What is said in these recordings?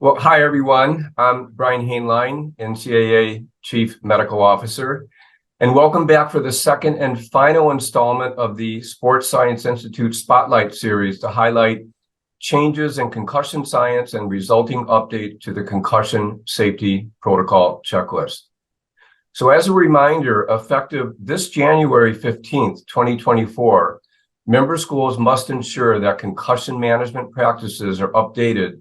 Well, hi, everyone. I'm Brian Hainline, NCAA Chief Medical Officer, and welcome back for the second and final installment of the Sports Science Institute Spotlight Series to highlight changes in concussion science and resulting update to the Concussion Safety Protocol Checklist. So as a reminder, effective this January 15th, 2024, member schools must ensure that concussion management practices are updated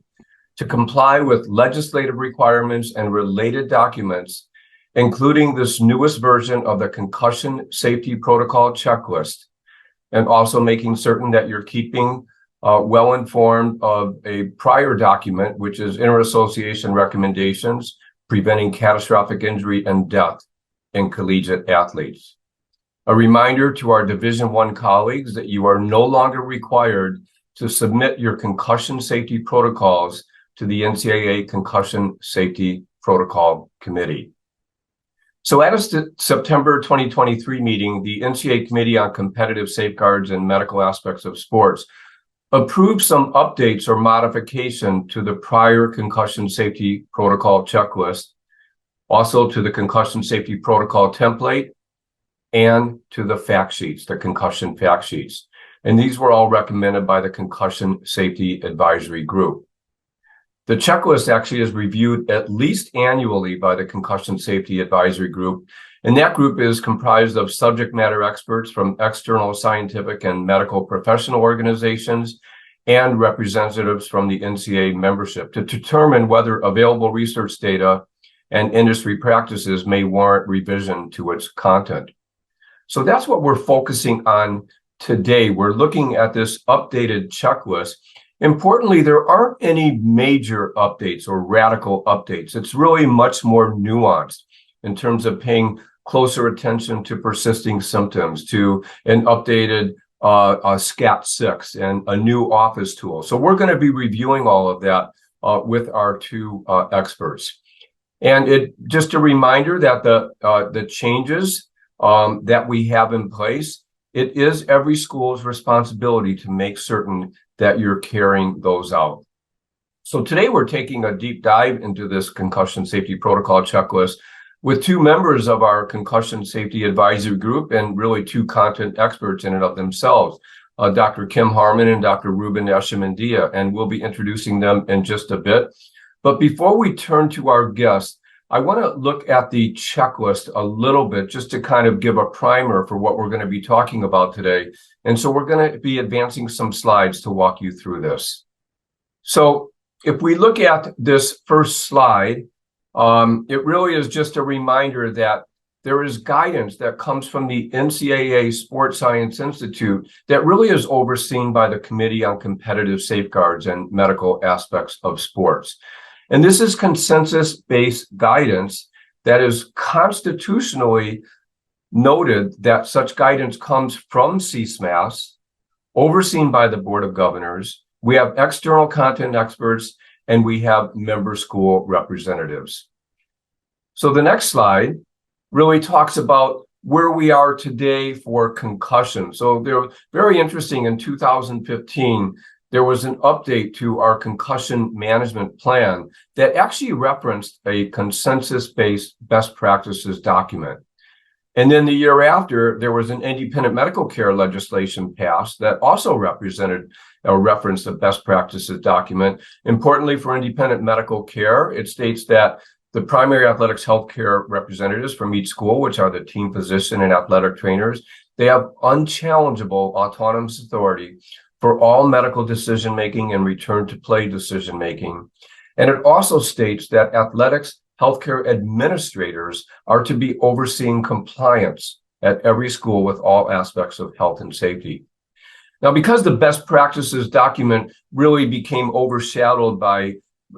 to comply with legislative requirements and related documents, including this newest version of the Concussion Safety Protocol Checklist, and also making certain that you're keeping well informed of a prior document, which is Inter-Association Recommendations Preventing Catastrophic Injury and Death in Collegiate Athletes. A reminder to our Division I colleagues that you are no longer required to submit your concussion safety protocols to the NCAA Concussion Safety Protocol Committee. So at a September 2023 meeting, the NCAA Committee on Competitive Safeguards and Medical Aspects of Sports approved some updates or modification to the prior Concussion Safety Protocol Checklist, also to the Concussion Safety Protocol template, and to the fact sheets, the concussion fact sheets. And these were all recommended by the Concussion Safety Advisory Group. The checklist actually is reviewed at least annually by the Concussion Safety Advisory Group, and that group is comprised of subject matter experts from external scientific and medical professional organizations and representatives from the NCAA membership to determine whether available research data and industry practices may warrant revision to its content. So that's what we're focusing on today. We're looking at this updated checklist. Importantly, there aren't any major updates or radical updates. It's really much more nuanced in terms of paying closer attention to persisting symptoms, to an updated SCAT-6 and a new office tool. So we're going to be reviewing all of that with our two experts. And just a reminder that the changes that we have in place, it is every school's responsibility to make certain that you're carrying those out. So today we're taking a deep dive into this Concussion Safety Protocol Checklist with two members of our Concussion Safety Advisory Group and really two content experts in and of themselves, Dr. Kim Harmon and Dr. Ruben Eshemendia, and we'll be introducing them in just a bit. But before we turn to our guests, I want to look at the checklist a little bit just to kind of give a primer for what we're going to be talking about today. And so we're going to be advancing some slides to walk you through this. So if we look at this first slide, it really is just a reminder that there is guidance that comes from the NCAA Sports Science Institute that really is overseen by the Committee on Competitive Safeguards and Medical Aspects of Sports. And this is consensus-based guidance that is constitutionally noted that such guidance comes from CSMAS, overseen by the Board of Governors. We have external content experts, and we have member school representatives. So the next slide really talks about where we are today for concussion. So they're very interesting. In 2015, there was an update to our concussion management plan that actually referenced a consensus-based best practices document. And then the year after, there was an independent medical care legislation passed that also represented or referenced a best practices document. Importantly, for independent medical care, it states that the primary athletics healthcare representatives from each school, which are the team physician and athletic trainers, they have unchallengeable autonomous authority for all medical decision-making and return-to-play decision-making. And it also states that athletics healthcare administrators are to be overseeing compliance at every school with all aspects of health and safety. Now, because the best practices document really became overshadowed by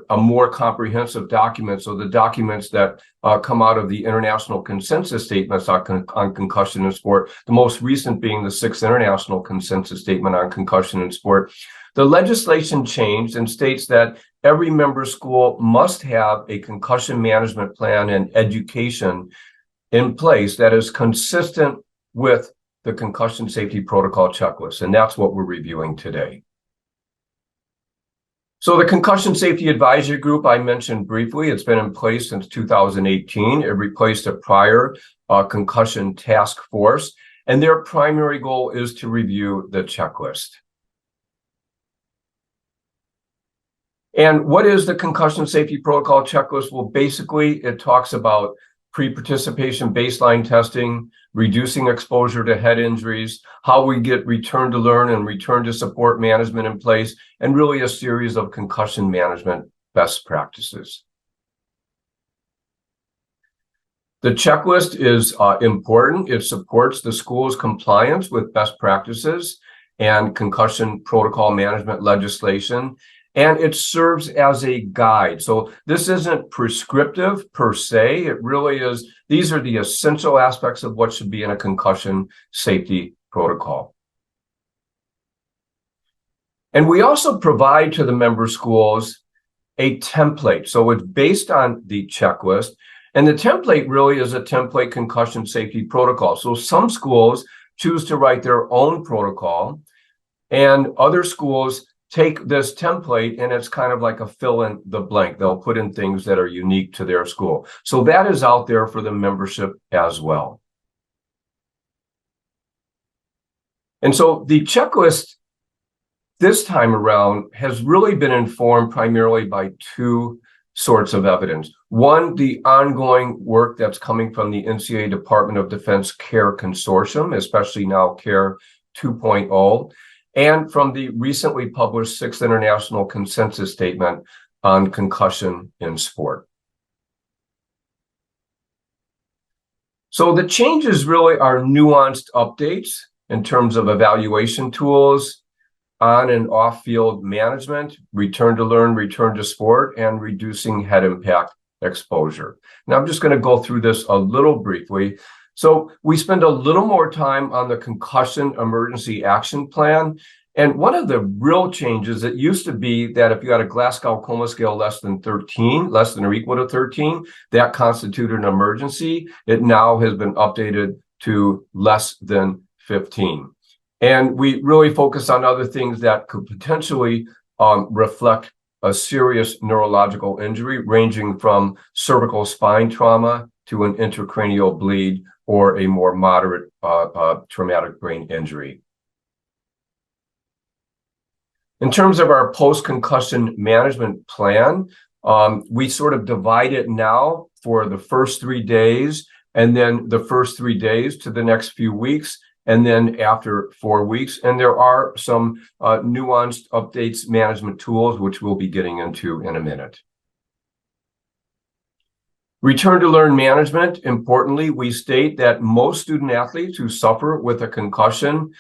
a more comprehensive document, so the documents that come out of the international consensus statements on concussion in sport, the most recent being the 6th International Consensus Statement on Concussion in Sport, the legislation changed and states that every member school must have a concussion management plan and education in place that is consistent with the Concussion Safety Protocol Checklist, and that's what we're reviewing today. So the Concussion Safety Advisory Group I mentioned briefly, it's been in place since 2018. It replaced a prior concussion task force, and their primary goal is to review the checklist. And what is the Concussion Safety Protocol checklist? Well, basically, it talks about pre-participation baseline testing, reducing exposure to head injuries, how we get return to learn and return to support management in place, and really a series of concussion management best practices. The checklist is important. It supports the school's compliance with best practices and concussion protocol management legislation, and it serves as a guide. So this isn't prescriptive per se. It really is. These are the essential aspects of what should be in a concussion safety protocol. And we also provide to the member schools a template. So it's based on the checklist. And the template really is a template concussion safety protocol. So some schools choose to write their own protocol, and other schools take this template and it's kind of like a fill in the blank. They'll put in things that are unique to their school. So that is out there for the membership as well. And so the checklist this time around has really been informed primarily by two sorts of evidence. One, the ongoing work that's coming from the NCAA Department of Defense CARE Consortium, especially now CARE 2.0, and from the recently published Sixth International Consensus Statement on Concussion in Sport. So the changes really are nuanced updates in terms of evaluation tools, on and off field management, return to learn, return to sport, and reducing head impact exposure. Now I'm just going to go through this a little briefly. So we spend a little more time on the concussion emergency action plan. And one of the real changes, it used to be that if you had a Glasgow Coma scale less than 13, less than or equal to 13, that constituted an emergency. It now has been updated to less than 15. And we really focus on other things that could potentially reflect a serious neurological injury, ranging from cervical spine trauma to an intracranial bleed or a more moderate traumatic brain injury. In terms of our post-concussion management plan, we sort of divide it now for the first 3 days, and then the first 3 days to the next few weeks, and then after 4 weeks. And there are some nuanced updates management tools, which we'll be getting into in a minute. Return to learn management. Importantly, we state that most student athletes who suffer with a concussion,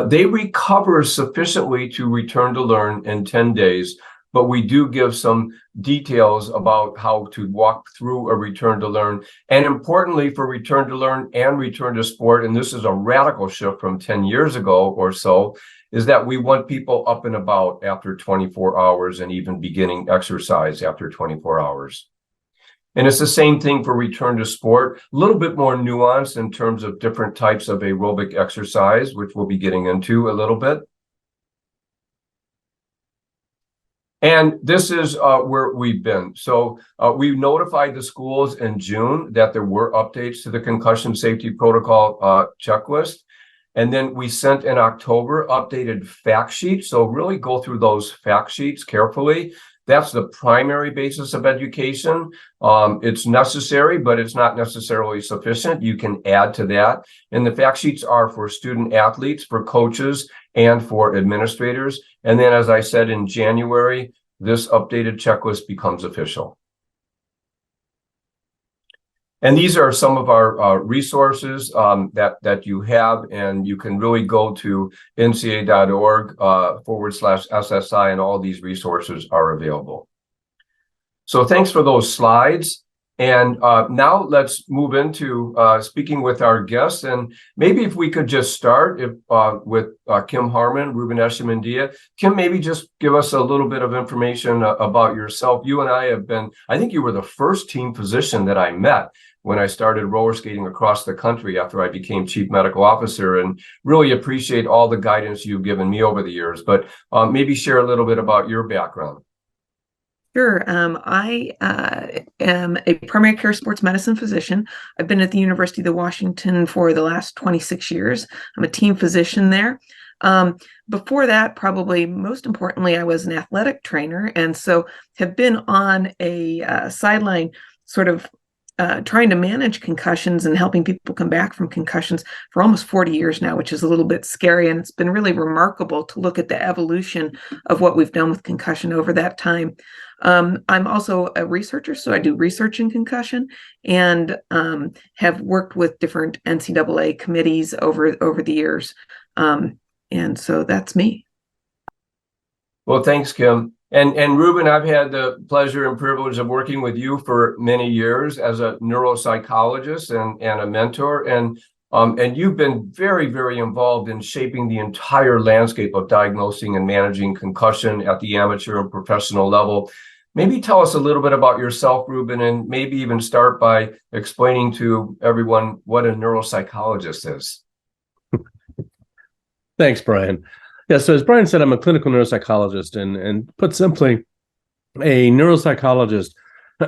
they recover sufficiently to return to learn in 10 days, but we do give some details about how to walk through a return to learn. And importantly, for return to learn and return to sport, and this is a radical shift from 10 years ago or so, is that we want people up and about after 24 hours and even beginning exercise after 24 hours. And it's the same thing for return to sport, a little bit more nuanced in terms of different types of aerobic exercise, which we'll be getting into a little bit. And this is where we've been. So we notified the schools in June that there were updates to the concussion safety protocol checklist. And then we sent in October updated fact sheets. So really go through those fact sheets carefully. That's the primary basis of education. It's necessary, but it's not necessarily sufficient. You can add to that. And the fact sheets are for student athletes, for coaches, and for administrators. And then, as I said, in January, this updated checklist becomes official. And these are some of our resources that you have, and you can really go to ncaa.org/SSI, and all these resources are available. So thanks for those slides. And now let's move into speaking with our guests. And maybe if we could just start with Kim Harmon, Ruben Eshemandia. Kim, maybe just give us a little bit of information about yourself. You and I have been, I think you were the first team physician that I met when I started roller skating across the country after I became chief medical officer, and really appreciate all the guidance you've given me over the years. But maybe share a little bit about your background. Sure. I am a primary care sports medicine physician. I've been at the University of Washington for the last 26 years. I'm a team physician there. Um, Before that, probably most importantly, I was an athletic trainer, and so have been on a sideline sort of trying to manage concussions and helping people come back from concussions for almost 40 years now, which is a little bit scary. And it's been really remarkable to look at the evolution of what we've done with concussion over that time. I'm also a researcher, so I do research in concussion and have worked with different NCAA committees over the years. And so that's me. Well, thanks, Kim. And Ruben, I've had the pleasure and privilege of working with you for many years as a neuropsychologist and a mentor. And you've been very, very involved in shaping the entire landscape of diagnosing and managing concussion at the amateur and professional level. Maybe tell us a little bit about yourself, Ruben, and maybe even start by explaining to everyone what a neuropsychologist is. Thanks, Brian. Yeah, so as Brian said, I'm a clinical neuropsychologist, and put simply, a neuropsychologist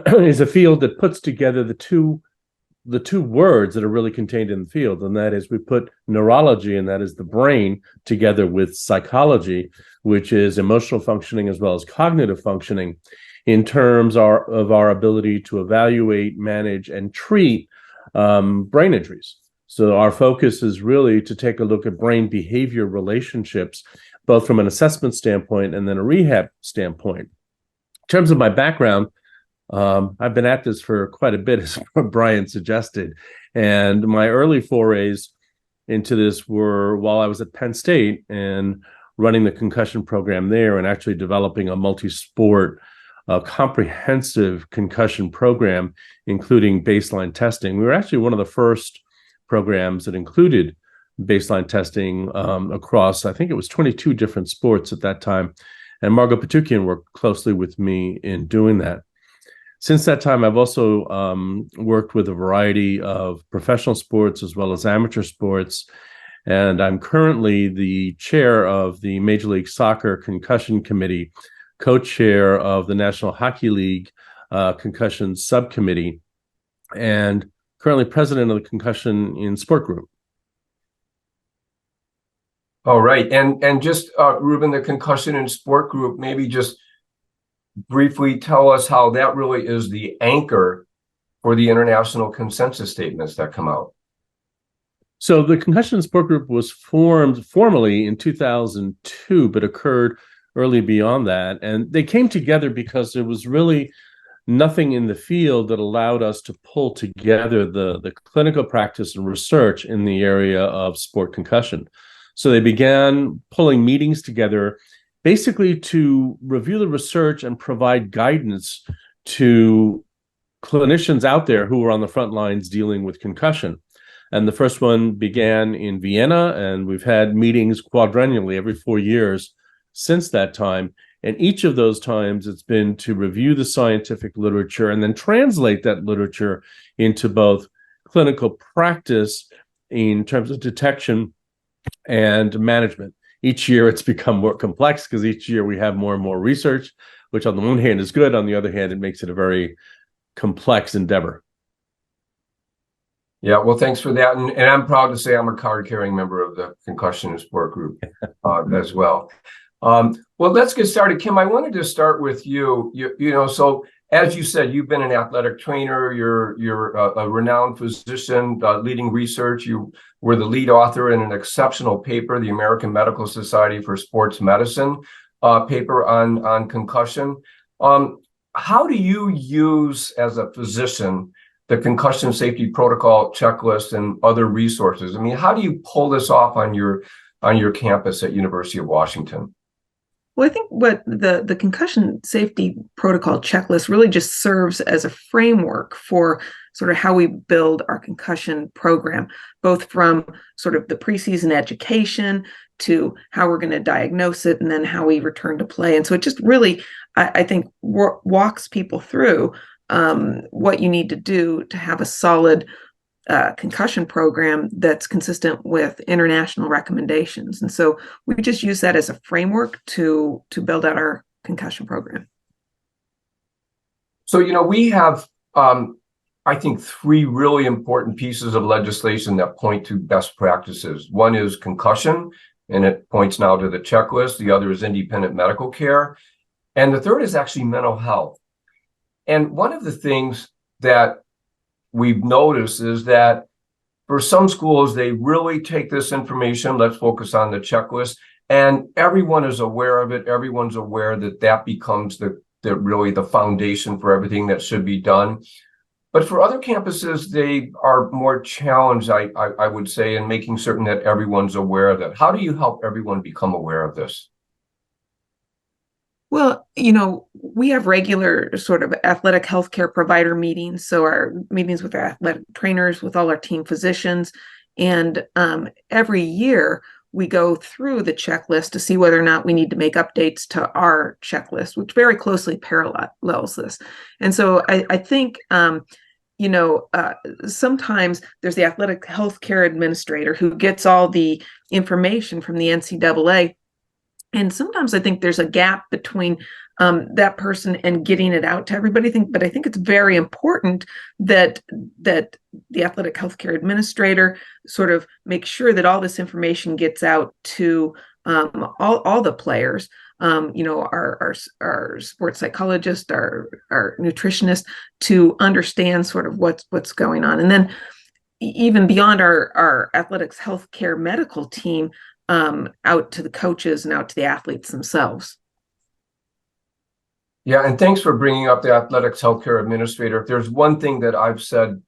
is a field that puts together the two words that are really contained in the field, and that is we put neurology, and that is the brain, together with psychology, which is emotional functioning as well as cognitive functioning, in terms of our ability to evaluate, manage, and treat brain injuries. So our focus is really to take a look at brain behavior relationships, both from an assessment standpoint and then a rehab standpoint. In terms of my background, I've been at this for quite a bit, as Brian suggested. And my early forays into this were while I was at Penn State and running the concussion program there and actually developing a multi-sport, comprehensive concussion program, including baseline testing. We were actually one of the first programs that included baseline testing across, I think it was 22 different sports at that time. And Margot Patukian worked closely with me in doing that. Since that time, I've also worked with a variety of professional sports as well as amateur sports. And I'm currently the chair of the Major League Soccer Concussion Committee, co-chair of the National Hockey League Concussion Subcommittee, and currently president of the Concussion in Sport Group. All right. And just, Ruben, the Concussion in Sport Group, maybe just briefly tell us how that really is the anchor for the international consensus statements that come out. So the Concussion in Sport Group was formed formally in 2002, but occurred early beyond that. And they came together because there was really nothing in the field that allowed us to pull together the clinical practice and research in the area of sport concussion. So they began pulling meetings together basically to review the research and provide guidance to clinicians out there who were on the front lines dealing with concussion. And the first one began in Vienna, and we've had meetings quadrennially every 4 years since that time. And each of those times, it's been to review the scientific literature and then translate that literature into both clinical practice in terms of detection and management. Each year, it's become more complex because each year we have more and more research, which on the one hand is good. On the other hand, it makes it a very complex endeavor. Yeah, well, thanks for that. And I'm proud to say I'm a card-carrying member of the Concussion and Sport Group as well. Well, let's get started. Kim, I wanted to start with you. You know, so as you said, you've been an athletic trainer. You're a renowned physician leading research. You were the lead author in an exceptional paper, the American Medical Society for Sports Medicine paper on concussion. How do you use, as a physician, the concussion safety protocol checklist and other resources? I mean, how do you pull this off on your campus at University of Washington? Well, I think what the concussion safety protocol checklist really just serves as a framework for sort of how we build our concussion program, both from sort of the preseason education to how we're going to diagnose it and then how we return to play. And so it just really, I think, walks people through what you need to do to have a solid concussion program that's consistent with international recommendations. And so we just use that as a framework to build out our concussion program. So, we have, I think, three really important pieces of legislation that point to best practices. One is concussion, and it points now to the checklist. The other is independent medical care. And the third is actually mental health. And one of the things that we've noticed is that for some schools, they really take this information, let's focus on the checklist, and everyone is aware of it. Everyone's aware that that becomes really the foundation for everything that should be done. But for other campuses, they are more challenged, I would say, in making certain that everyone's aware of it. How do you help everyone become aware of this? Well, we have regular sort of athletic healthcare provider meetings. So our meetings with our athletic trainers, with all our team physicians. And every year we go through the checklist to see whether or not we need to make updates to our checklist, which very closely parallels this. And so I think, sometimes there's the athletic healthcare administrator who gets all the information from the NCAA. And sometimes I think there's a gap between that person and getting it out to everybody. But I think it's very important that the athletic healthcare administrator sort of make sure that all this information gets out to all the players. Our sports psychologist, our nutritionist, to understand sort of what's going on, and then even beyond our athletics healthcare medical team. Out to the coaches and out to the athletes themselves. Yeah, and thanks for bringing up the athletics healthcare administrator. If there's one thing that I've said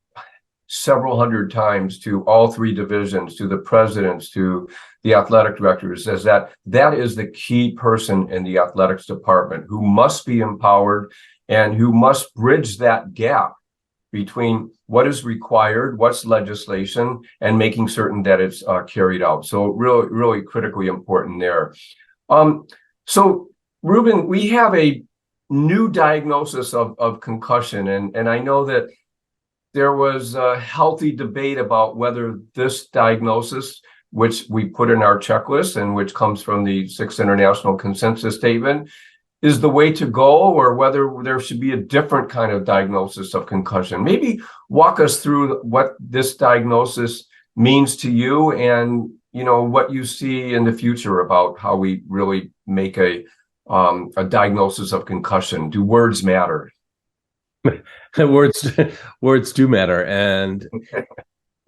several hundred times to all three divisions, to the presidents, to the athletic directors, is that is the key person in the athletics department who must be empowered and who must bridge that gap between what is required, what's legislation, and making certain that it's carried out. So really, really critically important there. So Ruben, we have a new diagnosis of concussion, and I know that there was a healthy debate about whether this diagnosis, which we put in our checklist and which comes from the Sixth International Consensus Statement, is the way to go, or whether there should be a different kind of diagnosis of concussion. Maybe walk us through what this diagnosis means to you, and what you see in the future about how we really make a diagnosis of concussion. Do words matter? Words do matter, and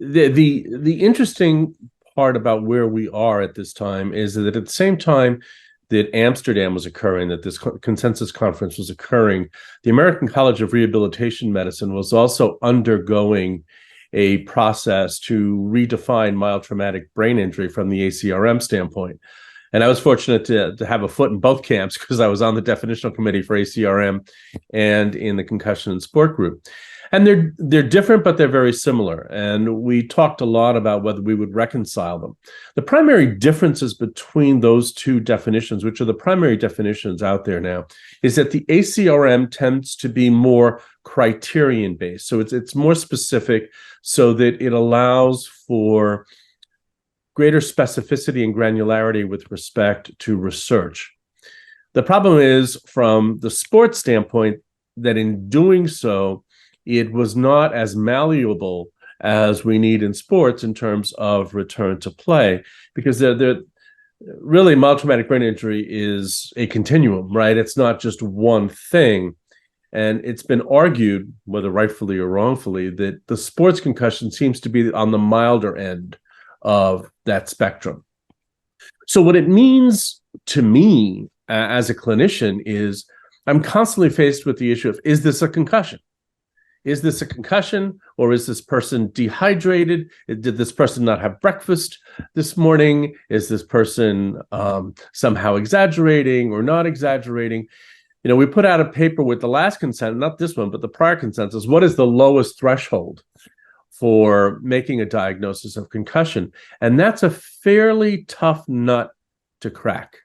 the interesting part about where we are at this time is that at the same time that Amsterdam was occurring, that this consensus conference was occurring, the American College of Rehabilitation Medicine was also undergoing a process to redefine mild traumatic brain injury from the ACRM standpoint. And I was fortunate to have a foot in both camps because I was on the definitional committee for ACRM and in the concussion and sport group. And they're different, but they're very similar. And we talked a lot about whether we would reconcile them. The primary differences between those two definitions, which are the primary definitions out there now, is that the ACRM tends to be more criterion-based. So it's more specific so that it allows for greater specificity and granularity with respect to research. The problem is, from the sports standpoint, that in doing so, it was not as malleable as we need in sports in terms of return to play, because really mild traumatic brain injury is a continuum, right? It's not just one thing. And it's been argued, whether rightfully or wrongfully, that the sports concussion seems to be on the milder end of that spectrum. So what it means to me as a clinician is I'm constantly faced with the issue of, is this a concussion? Is this a concussion, or is this person dehydrated? Did this person not have breakfast this morning? Is this person somehow exaggerating or not exaggerating? We put out a paper with the last consent, not this one, but the prior consensus. What is the lowest threshold for making a diagnosis of concussion? And that's a fairly tough nut to crack,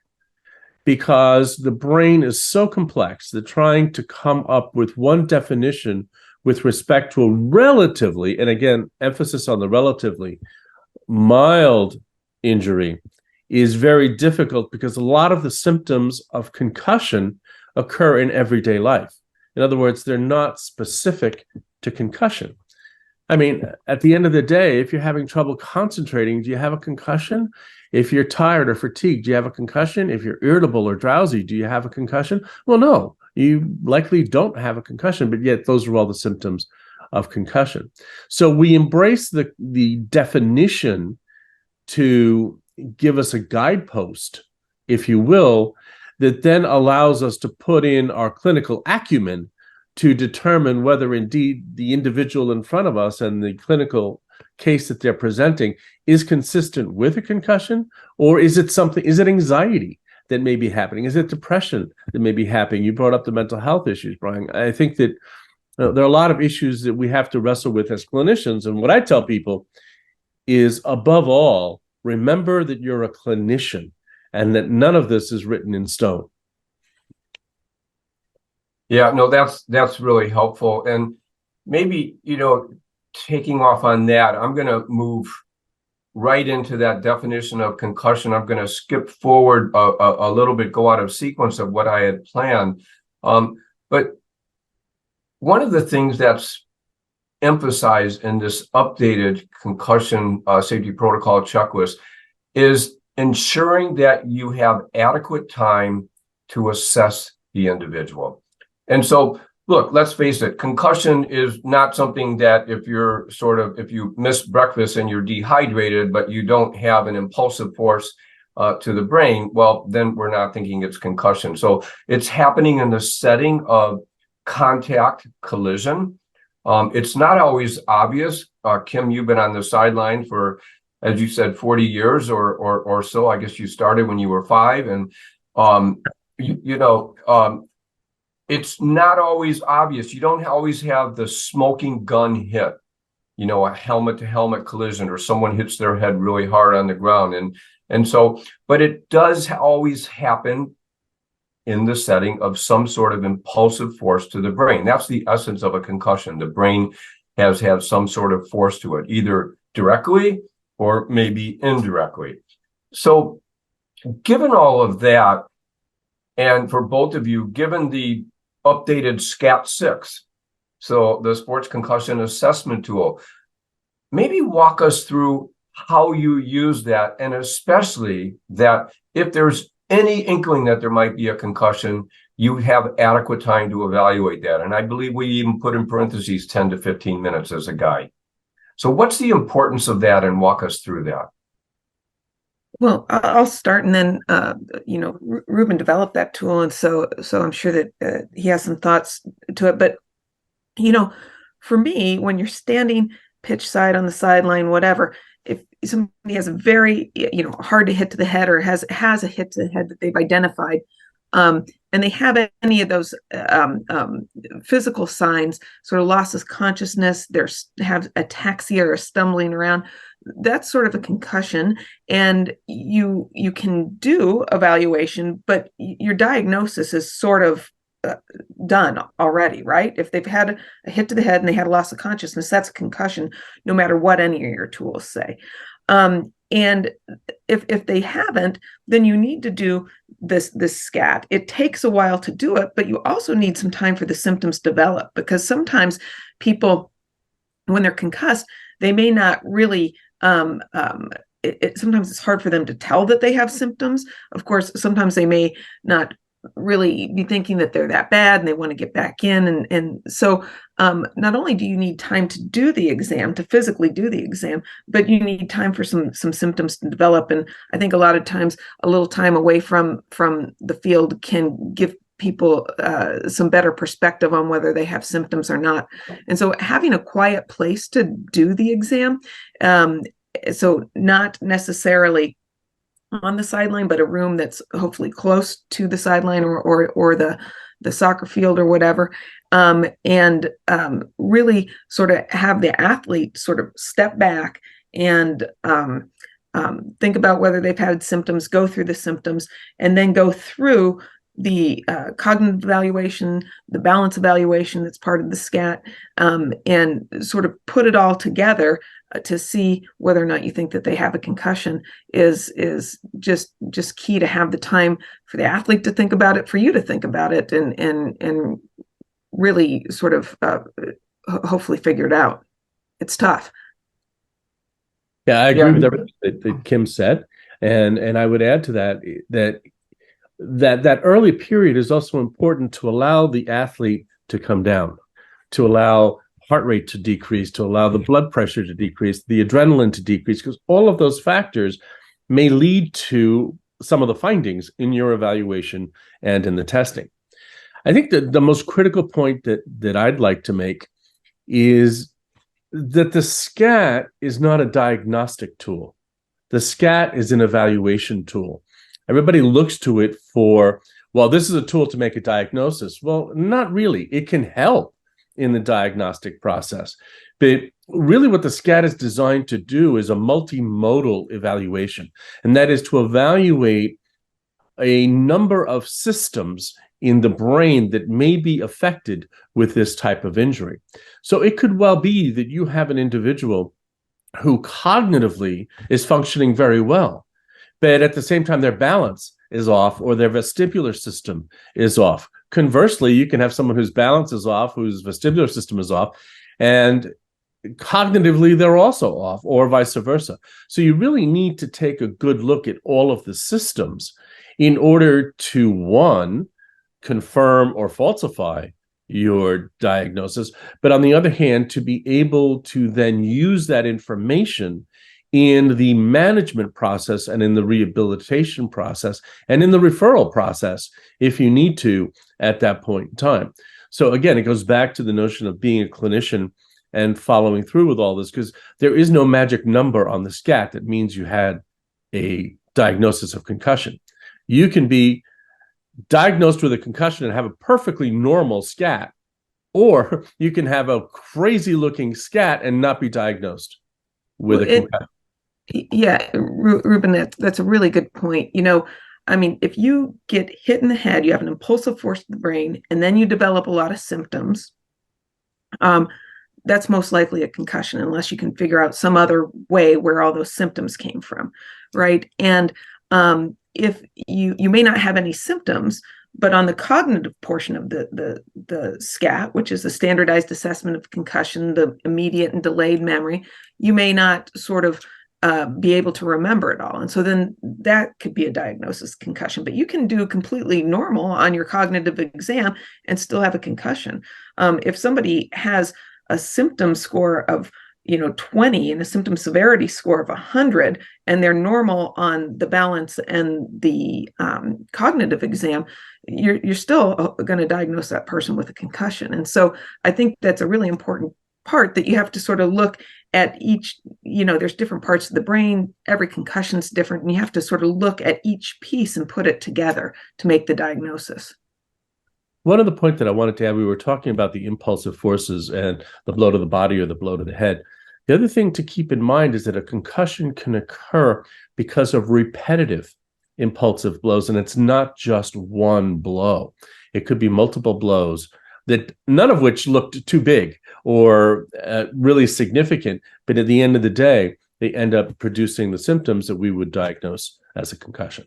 because the brain is so complex that trying to come up with one definition with respect to a relatively, and again, emphasis on the relatively, mild injury is very difficult, because a lot of the symptoms of concussion occur in everyday life. In other words, they're not specific to concussion. I mean, at the end of the day, if you're having trouble concentrating, do you have a concussion? If you're tired or fatigued, do you have a concussion? If you're irritable or drowsy, do you have a concussion? Well, no, you likely don't have a concussion, but yet those are all the symptoms of concussion. So we embrace the definition to give us a guidepost, if you will, that then allows us to put in our clinical acumen to determine whether indeed the individual in front of us and the clinical case that they're presenting is consistent with a concussion, or is it anxiety that may be happening? Is it depression that may be happening? You brought up the mental health issues, Brian. I think that there are a lot of issues that we have to wrestle with as clinicians. And what I tell people is, above all, remember that you're a clinician and that none of this is written in stone. Yeah, no, that's really helpful. And maybe, taking off on that, I'm going to move right into that definition of concussion. I'm going to skip forward a little bit, go out of sequence of what I had planned. But one of the things that's emphasized in this updated concussion safety protocol checklist is ensuring that you have adequate time to assess the individual. And so, look, let's face it, concussion is not something that if you miss breakfast and you're dehydrated, but you don't have an impulsive force to the brain, well, then we're not thinking it's concussion. So it's happening in the setting of contact collision. It's not always obvious. Kim, you've been on the sideline for, as you said, 40 years or so. I guess you started when you were 5. And, it's not always obvious. You don't always have the smoking gun hit, a helmet to helmet collision, or someone hits their head really hard on the ground. And so, but it does always happen in the setting of some sort of impulsive force to the brain. That's the essence of a concussion. The brain has had some sort of force to it, either directly or maybe indirectly. So given all of that, and for both of you, given the updated SCAT-6, so the Sports Concussion Assessment Tool, maybe walk us through how you use that, and especially that if there's any inkling that there might be a concussion, you have adequate time to evaluate that. And I believe we even put in parentheses 10 to 15 minutes as a guide. So what's the importance of that, and walk us through that? Well, I'll start, and then Ruben developed that tool, and so I'm sure that he has some thoughts to it. But for me, when you're standing pitch side on the sideline, whatever, if somebody has a very hard to hit to the head, or has a hit to the head that they've identified, and they have any of those physical signs, sort of loss of consciousness, they have ataxia or stumbling around, that's sort of a concussion. And you can do evaluation, but your diagnosis is sort of done already, right? If they've had a hit to the head and they had a loss of consciousness, that's a concussion, no matter what any of your tools say. And if they haven't, then you need to do this SCAT. It takes a while to do it, but you also need some time for the symptoms to develop, because sometimes people, when they're concussed, they may not really sometimes it's hard for them to tell that they have symptoms. Of course, sometimes they may not really be thinking that they're that bad and they want to get back in. And so not only do you need time to do the exam, to physically do the exam, but you need time for some symptoms to develop. And I think a lot of times a little time away from the field can give people some better perspective on whether they have symptoms or not. And so having a quiet place to do the exam, so not necessarily on the sideline, but a room that's hopefully close to the sideline or the soccer field or whatever, and really sort of have the athlete sort of step back and think about whether they've had symptoms, go through the symptoms, and then go through the cognitive evaluation, the balance evaluation that's part of the SCAT, and sort of put it all together to see whether or not you think that they have a concussion is just key, to have the time for the athlete to think about it, for you to think about it, and really sort of hopefully figured out. It's tough. Yeah, I agree with everything that Kim said, and I would add to that early period is also important to allow the athlete to come down, to allow heart rate to decrease, to allow the blood pressure to decrease, the adrenaline to decrease, because all of those factors may lead to some of the findings in your evaluation and in the testing. I think that the most critical point that I'd like to make is that the SCAT is not a diagnostic tool. The SCAT is an evaluation tool. Everybody looks to it for, well, this is a tool to make a diagnosis. Well, not really. It can help in the diagnostic process. But really what the SCAT is designed to do is a multimodal evaluation, and that is to evaluate a number of systems in the brain that may be affected with this type of injury. So it could well be that you have an individual who cognitively is functioning very well, but at the same time their balance is off or their vestibular system is off. Conversely, you can have someone whose balance is off, whose vestibular system is off, and cognitively they're also off, or vice versa. So you really need to take a good look at all of the systems in order to, one, confirm or falsify your diagnosis, but on the other hand, to be able to then use that information in the management process and in the rehabilitation process and in the referral process, if you need to, at that point in time. So again, it goes back to the notion of being a clinician and following through with all this, because there is no magic number on the SCAT that means you had a diagnosis of concussion. You can be diagnosed with a concussion and have a perfectly normal SCAT, or you can have a crazy looking SCAT and not be diagnosed with a concussion. Yeah, Ruben, that's a really good point. I mean, if you get hit in the head, you have an impulsive force to the brain, and then you develop a lot of symptoms, that's most likely a concussion, unless you can figure out some other way where all those symptoms came from, right? And if you may not have any symptoms, but on the cognitive portion of the SCAT, which is the standardized assessment of concussion, the immediate and delayed memory, you may not sort of be able to remember it all. And so then that could be a diagnosis of concussion, but you can do completely normal on your cognitive exam and still have a concussion. If somebody has a symptom score of 20 and a symptom severity score of 100, and they're normal on the balance and the cognitive exam, you're still going to diagnose that person with a concussion. And so I think that's a really important part, that you have to sort of look at each, there's different parts of the brain, every concussion's different, and you have to sort of look at each piece and put it together to make the diagnosis. One other point that I wanted to add, we were talking about the impulsive forces and the blow to the body or the blow to the head. The other thing to keep in mind is that a concussion can occur because of repetitive impulsive blows, and it's not just one blow. It could be multiple blows, that none of which looked too big or really significant, but at the end of the day, they end up producing the symptoms that we would diagnose as a concussion.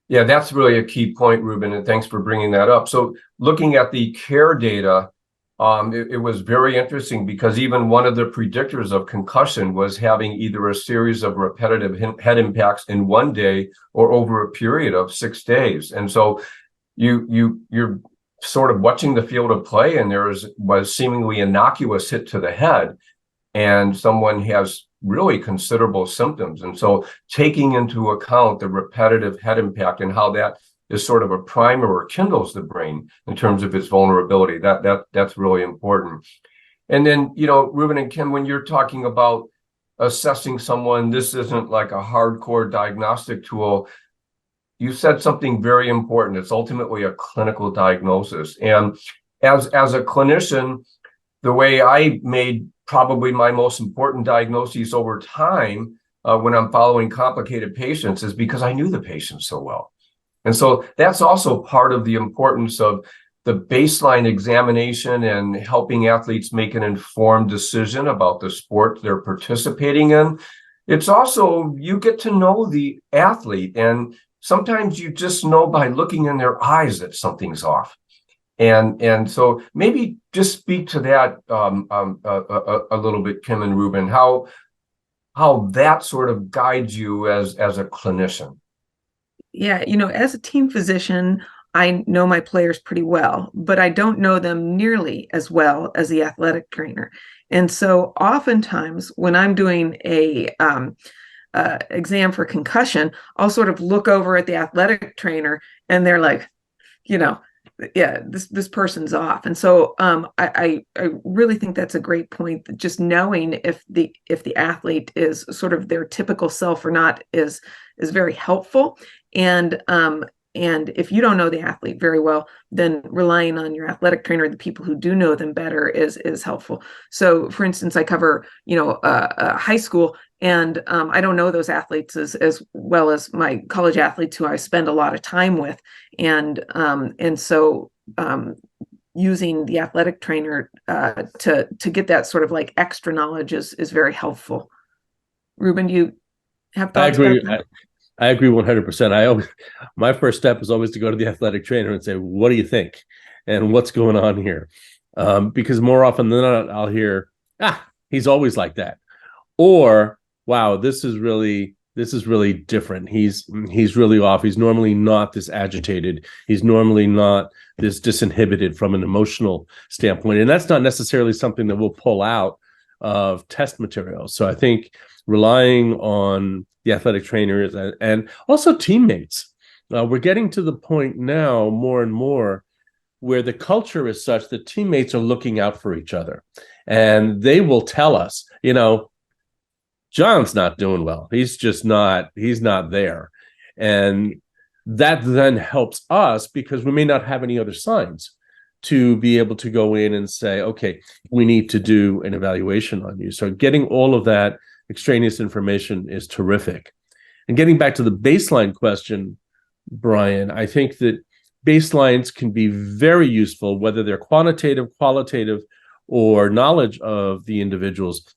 Yeah, that's really a key point, Ruben, and thanks for bringing that up. So looking at the CARE data, it was very interesting, because even one of the predictors of concussion was having either a series of repetitive head impacts in one day or over a period of 6 days. And so you're sort of watching the field of play, and there was seemingly innocuous hit to the head, and someone has really considerable symptoms. And so taking into account the repetitive head impact and how that is sort of a primer or kindles the brain in terms of its vulnerability, that's really important. And then, Ruben and Kim, when you're talking about assessing someone, this isn't like a hardcore diagnostic tool. You said something very important. It's ultimately a clinical diagnosis. And as a clinician, the way I made probably my most important diagnoses over time when I'm following complicated patients is because I knew the patient so well. And so that's also part of the importance of the baseline examination and helping athletes make an informed decision about the sport they're participating in. It's also, you get to know the athlete, and sometimes you just know by looking in their eyes that something's off. And so maybe just speak to that a little bit, Kim and Ruben, how that sort of guides you as a clinician. Yeah, as a team physician, I know my players pretty well, but I don't know them nearly as well as the athletic trainer. And so oftentimes when I'm doing a exam for concussion, I'll sort of look over at the athletic trainer and they're like, you know, yeah, this person's off. And so I really think that's a great point. That just knowing if the athlete is sort of their typical self or not is very helpful. And if you don't know the athlete very well, then relying on your athletic trainer, the people who do know them better, is helpful. So, for instance, I cover high school, and I don't know those athletes as well as my college athletes who I spend a lot of time with, and so using the athletic trainer to get that sort of like extra knowledge is very helpful. Ruben, do you have I thoughts about agree. that? I agree 100%. My first step is always to go to the athletic trainer and say, "What do you think? And what's going on here?" Because more often than not, I'll hear, he's always like that," or "Wow, this is really different. He's really off. He's normally not this agitated. He's normally not this disinhibited from an emotional standpoint." And that's not necessarily something that we'll pull out of test materials. So I think relying on the athletic trainers and also teammates. We're getting to the point now more and more where the culture is such that teammates are looking out for each other, and they will tell us, John's not doing well. He's not there. And that then helps us because we may not have any other signs to be able to go in and say, okay, we need to do an evaluation on you. So getting all of that extraneous information is terrific. And getting back to the baseline question, Brian, I think that baselines can be very useful, whether they're quantitative, qualitative, or knowledge of the individuals.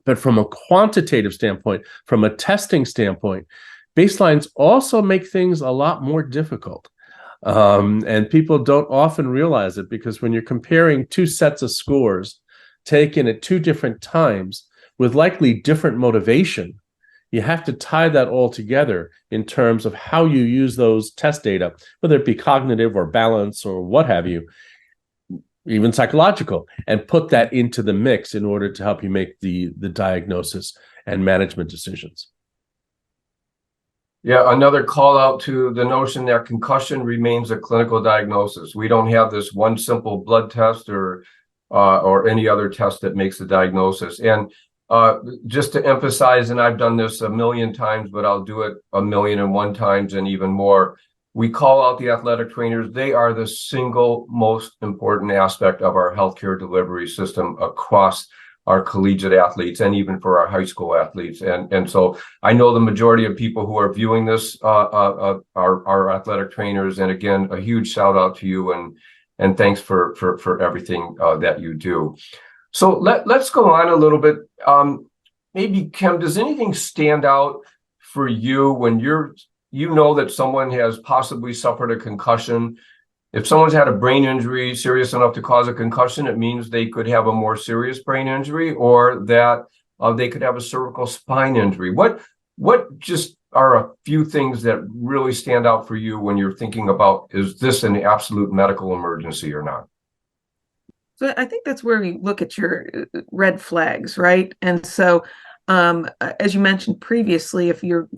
But from a quantitative standpoint, from a testing standpoint, baselines also make things a lot more difficult. And people don't often realize it because when you're comparing two sets of scores taken at two different times with likely different motivation, you have to tie that all together in terms of how you use those test data, whether it be cognitive or balance or what have you, even psychological, and put that into the mix in order to help you make the diagnosis and management decisions. Yeah, another call out to the notion that concussion remains a clinical diagnosis. We don't have this one simple blood test or any other test that makes the diagnosis. And just to emphasize, and I've done this a million times, but I'll do it 1,000,001 times and even more. We call out the athletic trainers. They are the single most important aspect of our healthcare delivery system across our collegiate athletes and even for our high school athletes. And so I know the majority of people who are viewing this are athletic trainers. And again, a huge shout out to you and thanks for everything that you do. So let's go on a little bit. Maybe Kim, does anything stand out for you when you know that someone has possibly suffered a concussion? If someone's had a brain injury serious enough to cause a concussion, it means they could have a more serious brain injury, or that they could have a cervical spine injury. What just are a few things that really stand out for you when you're thinking about, is this an absolute medical emergency or not? So I think that's where you look at your red flags, right? And so, as you mentioned previously, if your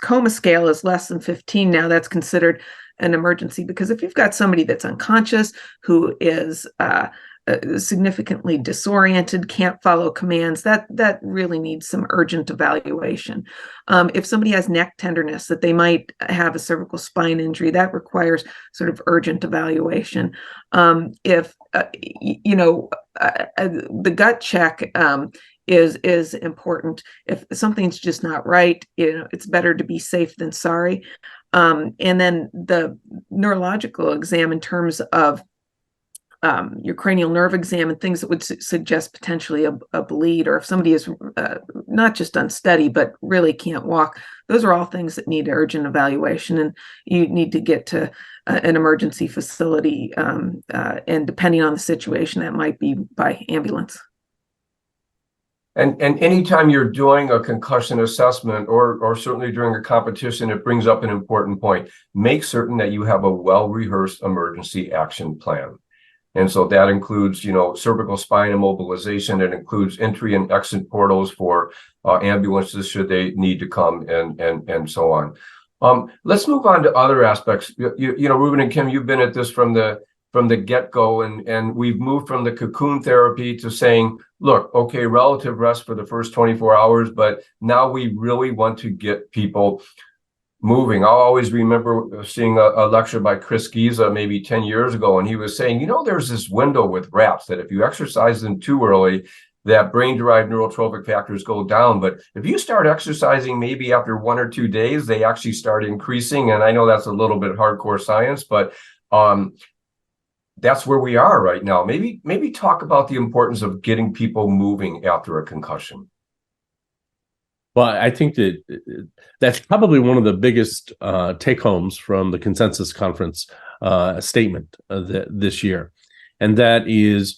coma scale is less than 15, now that's considered an emergency, because if you've got somebody that's unconscious, who is significantly disoriented, can't follow commands, that really needs some urgent evaluation. If somebody has neck tenderness, that they might have a cervical spine injury, that requires sort of urgent evaluation. If the gut check is important. If something's just not right, it's better to be safe than sorry. And then the neurological exam in terms of your cranial nerve exam and things that would suggest potentially a bleed, or if somebody is not just unsteady but really can't walk, those are all things that need urgent evaluation, and you need to get to an emergency facility, and depending on the situation, that might be by ambulance. And anytime you're doing a concussion assessment, or certainly during a competition, it brings up an important point. Make certain that you have a well-rehearsed emergency action plan. And so that includes, cervical spine immobilization. It includes entry and exit portals for ambulances should they need to come, and so on. Let's move on to other aspects. Ruben and Kim, you've been at this from the get-go, and we've moved from the cocoon therapy to saying, look, okay, relative rest for the first 24 hours, but now we really want to get people moving. I'll always remember seeing a lecture by Chris Giza maybe 10 years ago, and he was saying, there's this window with rats that if you exercise them too early, that brain-derived neurotrophic factors go down. But if you start exercising maybe after 1 or 2 days, they actually start increasing. And I know that's a little bit hardcore science, but that's where we are right now. Maybe talk about the importance of getting people moving after a concussion. Well, I think that's probably one of the biggest take-homes from the Consensus Conference statement this year. And that is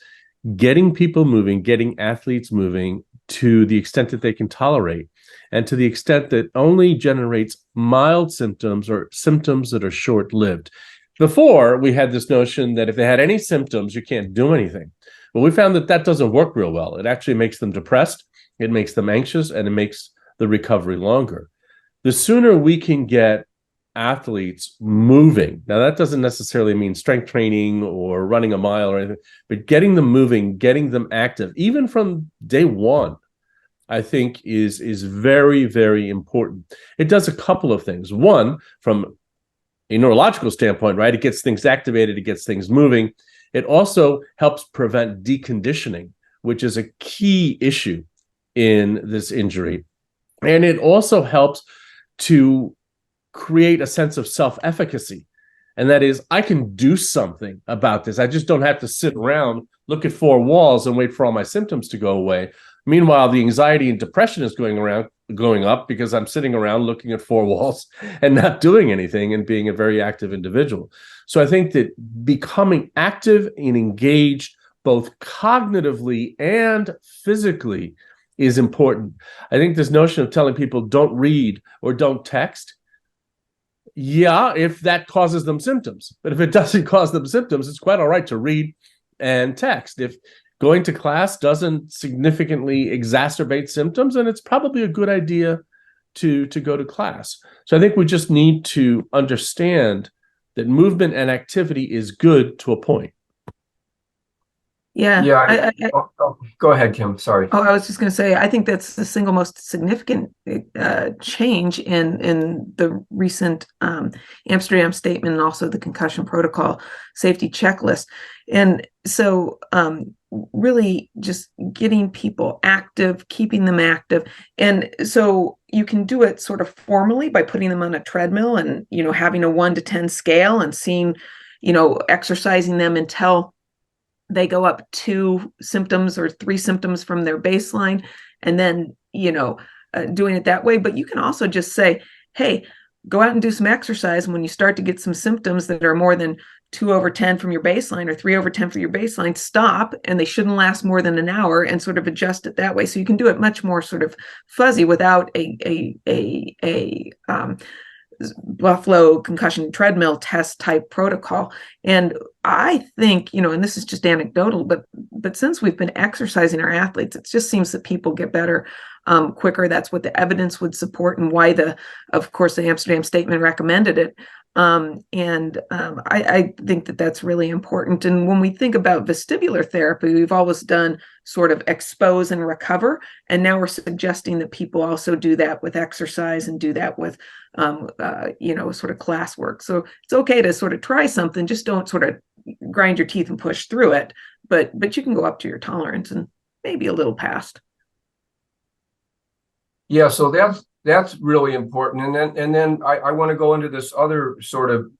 getting people moving, getting athletes moving to the extent that they can tolerate, and to the extent that only generates mild symptoms or symptoms that are short-lived. Before, we had this notion that if they had any symptoms, you can't do anything. But we found that doesn't work real well. It actually makes them depressed, it makes them anxious, and it makes the recovery longer. The sooner we can get athletes moving, now that doesn't necessarily mean strength training or running a mile or anything, but getting them moving, getting them active, even from day one, I think is very, very important. It does a couple of things. One, from a neurological standpoint, right? It gets things activated, it gets things moving. It also helps prevent deconditioning, which is a key issue in this injury. And it also helps to create a sense of self-efficacy. And that is, I can do something about this. I just don't have to sit around, look at 4 walls, and wait for all my symptoms to go away. Meanwhile, the anxiety and depression is going up because I'm sitting around looking at 4 walls and not doing anything and being a very active individual. So I think that becoming active and engaged both cognitively and physically is important. I think this notion of telling people don't read or don't text, yeah, if that causes them symptoms. But if it doesn't cause them symptoms, it's quite all right to read and text. If going to class doesn't significantly exacerbate symptoms, then it's probably a good idea to go to class. So I think we just need to understand that movement and activity is good to a point. Yeah. Yeah. Go ahead, Kim. Sorry. Oh, I was just going to say, I think that's the single most significant change in the recent Amsterdam statement, and also the concussion protocol safety checklist. And so really just getting people active, keeping them active. And so you can do it sort of formally by putting them on a treadmill and, having a 1 to 10 scale and seeing, exercising them until they go up 2 symptoms or 3 symptoms from their baseline, and then, doing it that way. But you can also just say, hey, go out and do some exercise. And when you start to get some symptoms that are more than 2 over 10 from your baseline or 3 over 10 from your baseline, stop, and they shouldn't last more than an hour, and sort of adjust it that way. So you can do it much more sort of fuzzy without a Buffalo concussion treadmill test type protocol. And I think, and this is just anecdotal, but since we've been exercising our athletes, it just seems that people get better quicker. That's what the evidence would support, and why of course, the Amsterdam statement recommended it. I think that that's really important. And when we think about vestibular therapy, we've always done sort of expose and recover. And now we're suggesting that people also do that with exercise and do that with, sort of classwork. So it's okay to sort of try something, just don't sort of grind your teeth and push through it, but you can go up to your tolerance and maybe a little past. Yeah, so that's really important. And then I want to go into this other sort of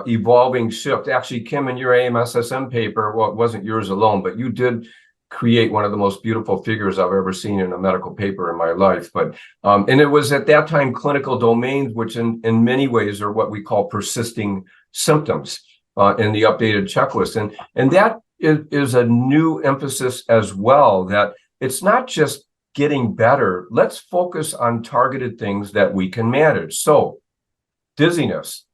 evolving shift. Actually, Kim, in your AMSSM paper, well, it wasn't yours alone, but you did create one of the most beautiful figures I've ever seen in a medical paper in my life. But and it was at that time clinical domains, which in many ways are what we call persisting symptoms in the updated checklist. And that is a new emphasis as well, that it's not just getting better. Let's focus on targeted things that we can manage. So dizziness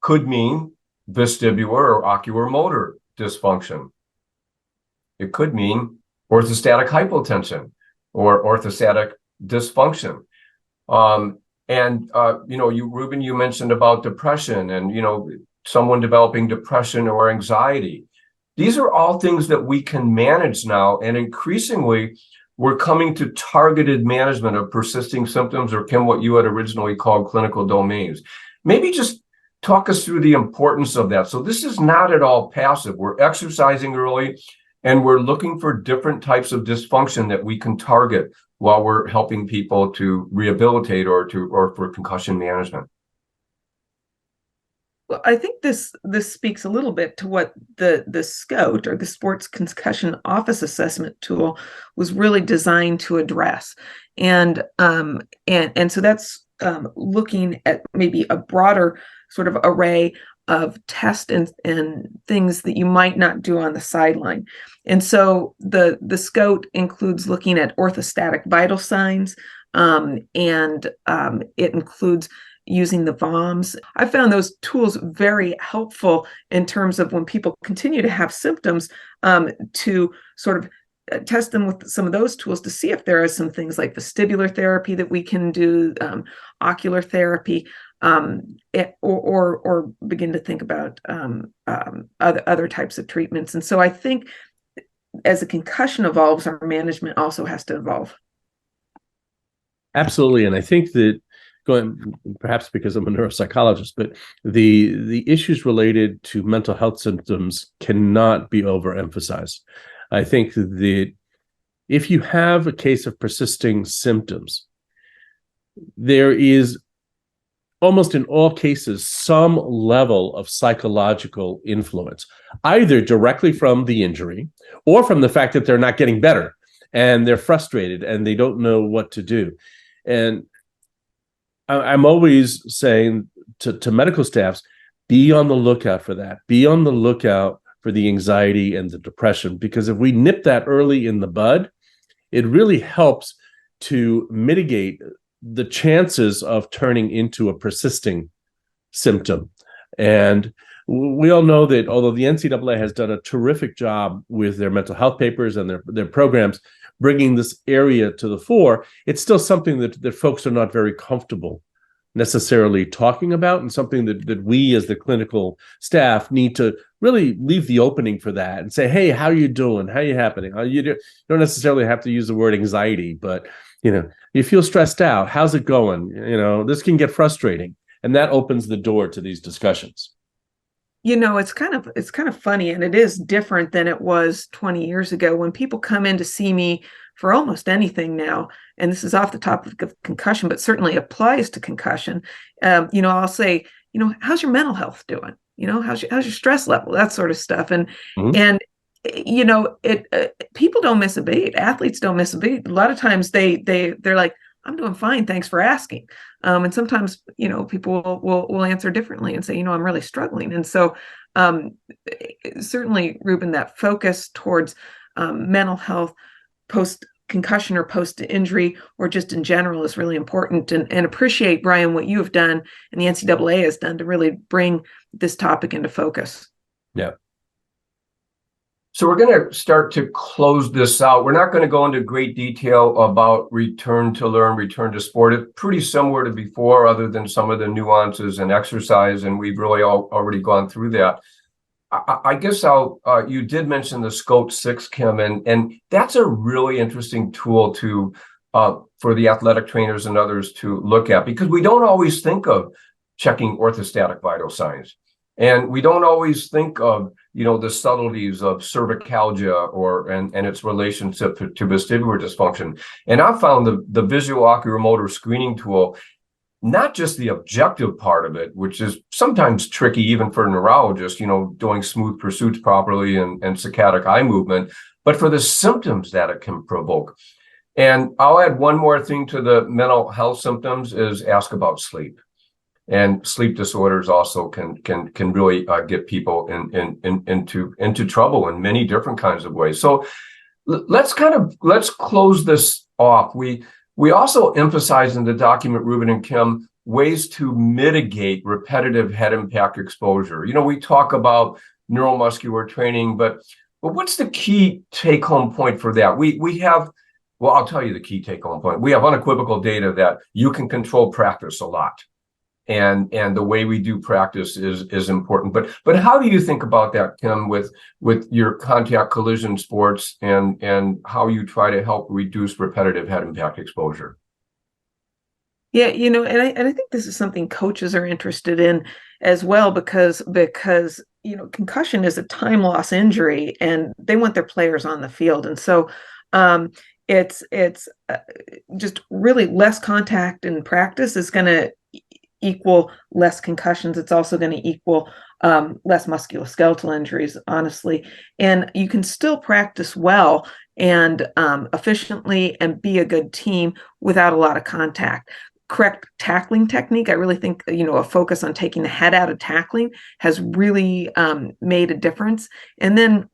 could mean vestibular or oculomotor dysfunction. It could mean orthostatic hypotension or orthostatic dysfunction. Ruben, you mentioned about depression and, someone developing depression or anxiety. These are all things that we can manage now. And increasingly, we're coming to targeted management of persisting symptoms, or Kim, what you had originally called clinical domains. Maybe just talk us through the importance of that. So this is not at all passive. We're exercising early, and we're looking for different types of dysfunction that we can target while we're helping people to rehabilitate or for concussion management. Well, I think this speaks a little bit to what the SCOAT, or the Sports Concussion Office Assessment tool, was really designed to address. And so that's looking at maybe a broader sort of array of tests and things that you might not do on the sideline. And so the SCOAT includes looking at orthostatic vital signs, and it includes using the VOMs. I found those tools very helpful in terms of when people continue to have symptoms, to sort of test them with some of those tools to see if there are some things like vestibular therapy that we can do, ocular therapy, or begin to think about other types of treatments. And so I think as a concussion evolves, our management also has to evolve. Absolutely. And I think that, perhaps because I'm a neuropsychologist, but the issues related to mental health symptoms cannot be overemphasized. I think that if you have a case of persisting symptoms, there is almost in all cases some level of psychological influence, either directly from the injury or from the fact that they're not getting better and they're frustrated and they don't know what to do. And I'm always saying to medical staffs, be on the lookout for that. Be on the lookout for the anxiety and the depression, because if we nip that early in the bud, it really helps to mitigate the chances of turning into a persisting symptom. And we all know that although the NCAA has done a terrific job with their mental health papers and their programs, bringing this area to the fore, it's still something that folks are not very comfortable necessarily talking about, and something that we as the clinical staff need to really leave the opening for that and say, hey, how are you doing? How are you happening? You don't necessarily have to use the word anxiety, but you feel stressed out. How's it going? This can get frustrating. And that opens the door to these discussions. It's kind of funny, and it is different than it was 20 years ago when people come in to see me for almost anything now. And this is off the topic of concussion, but certainly applies to concussion. I'll say, how's your mental health doing? How's your stress level? That sort of stuff. And people don't miss a beat. Athletes don't miss a beat. A lot of times they're like, I'm doing fine, thanks for asking. And sometimes, people will answer differently and say, I'm really struggling. And so certainly, Ruben, that focus towards mental health post-concussion or post-injury, or just in general, is really important. And appreciate, Brian, what you have done and the NCAA has done to really bring this topic into focus. Yeah. So we're going to start to close this out. We're not going to go into great detail about return to learn, return to sport. It's pretty similar to before, other than some of the nuances and exercise, and we've really already gone through that. I guess you did mention the SCOAT 6, Kim, and that's a really interesting tool for the athletic trainers and others to look at, because we don't always think of checking orthostatic vital signs. And we don't always think of, the subtleties of cervicalgia and its relationship to vestibular dysfunction. And I found the visual oculomotor screening tool not just the objective part of it, which is sometimes tricky even for a neurologist, doing smooth pursuits properly and saccadic eye movement, but for the symptoms that it can provoke. And I'll add one more thing to the mental health symptoms is ask about sleep. And sleep disorders also can really get people into trouble in many different kinds of ways. So let's close this off. We also emphasize in the document, Ruben and Kim, ways to mitigate repetitive head impact exposure. We talk about neuromuscular training, but what's the key take-home point for that? We have, well, I'll tell you the key take-home point. We have unequivocal data that you can control practice a lot. And the way we do practice is important. But how do you think about that, Kim, with your contact collision sports and how you try to help reduce repetitive head impact exposure? Yeah, and I think this is something coaches are interested in as well because concussion is a time loss injury and they want their players on the field. And so it's just really less contact in practice is going to equal less concussions. It's also going to equal less musculoskeletal injuries, honestly. And you can still practice well and efficiently and be a good team without a lot of contact. Correct tackling technique. I really think, a focus on taking the head out of tackling has really made a difference. And then,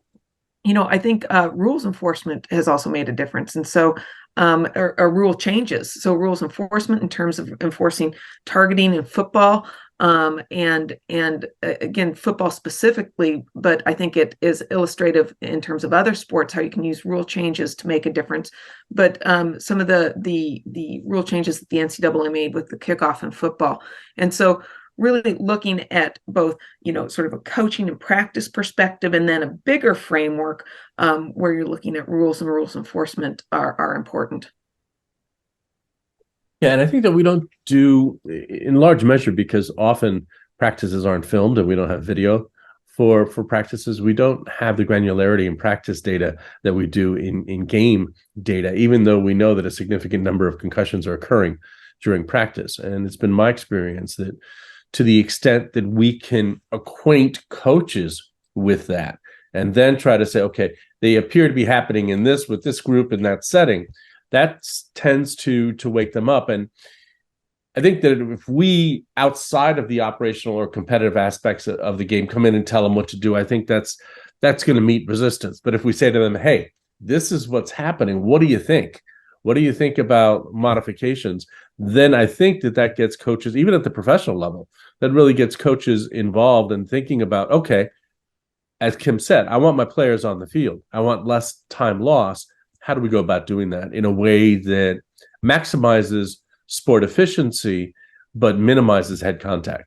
I think rules enforcement has also made a difference. And so or rule changes. So rules enforcement in terms of enforcing targeting in football, and again, football specifically, but I think it is illustrative in terms of other sports, how you can use rule changes to make a difference. But some of the rule changes that the NCAA made with the kickoff in football. And so really looking at both, sort of a coaching and practice perspective, and then a bigger framework where you're looking at rules and rules enforcement are important. Yeah, and I think that we don't do, in large measure, because often practices aren't filmed and we don't have video for practices. We don't have the granularity in practice data that we do in game data, even though we know that a significant number of concussions are occurring during practice. And it's been my experience that to the extent that we can acquaint coaches with that and then try to say, okay, they appear to be happening in this with this group in that setting, that tends to wake them up. And I think that if we, outside of the operational or competitive aspects of the game, come in and tell them what to do, I think that's going to meet resistance. But if we say to them, hey, this is what's happening, what do you think? What do you think about modifications? Then I think that gets coaches, even at the professional level, that really gets coaches involved in thinking about, okay, as Kim said, I want my players on the field. I want less time lost. How do we go about doing that in a way that maximizes sport efficiency, but minimizes head contact?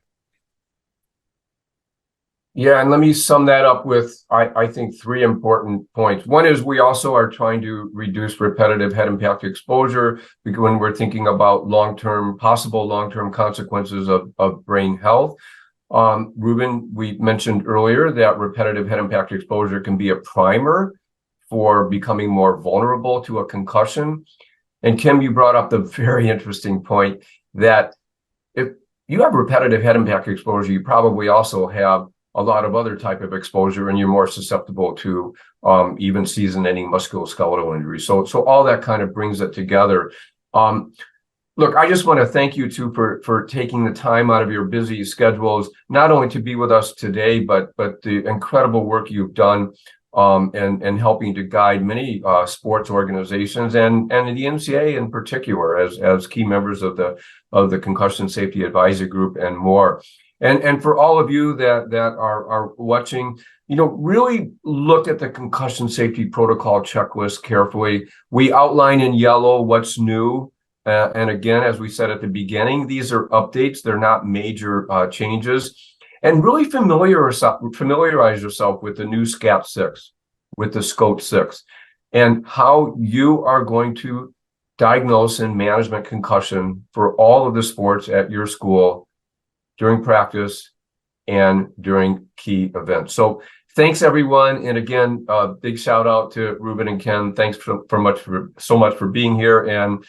Yeah, and let me sum that up with, I think, 3 important points. One is we also are trying to reduce repetitive head impact exposure when we're thinking about possible long-term consequences of brain health. Ruben, we mentioned earlier that repetitive head impact exposure can be a primer for becoming more vulnerable to a concussion. And Kim, you brought up the very interesting point that if you have repetitive head impact exposure, you probably also have a lot of other type of exposure, and you're more susceptible to even season-ending musculoskeletal injuries. So all that kind of brings it together. Look, I just want to thank you two for taking the time out of your busy schedules, not only to be with us today, but the incredible work you've done and helping to guide many sports organizations and the NCAA in particular as key members of the Concussion Safety Advisory Group and more. And for all of you that are watching, really look at the concussion safety protocol checklist carefully. We outline in yellow what's new. And again, as we said at the beginning, these are updates. They're not major changes. And really familiarize yourself with the new SCAT-6, with the SCOTE-6, and how you are going to diagnose and manage concussion for all of the sports at your school during practice and during key events. So thanks, everyone. And again, big shout out to Ruben and Ken. Thanks so much for being here. And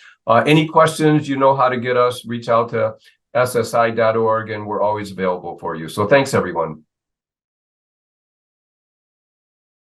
any questions, you know how to get us. Reach out to ssi.org, and we're always available for you. So thanks, everyone.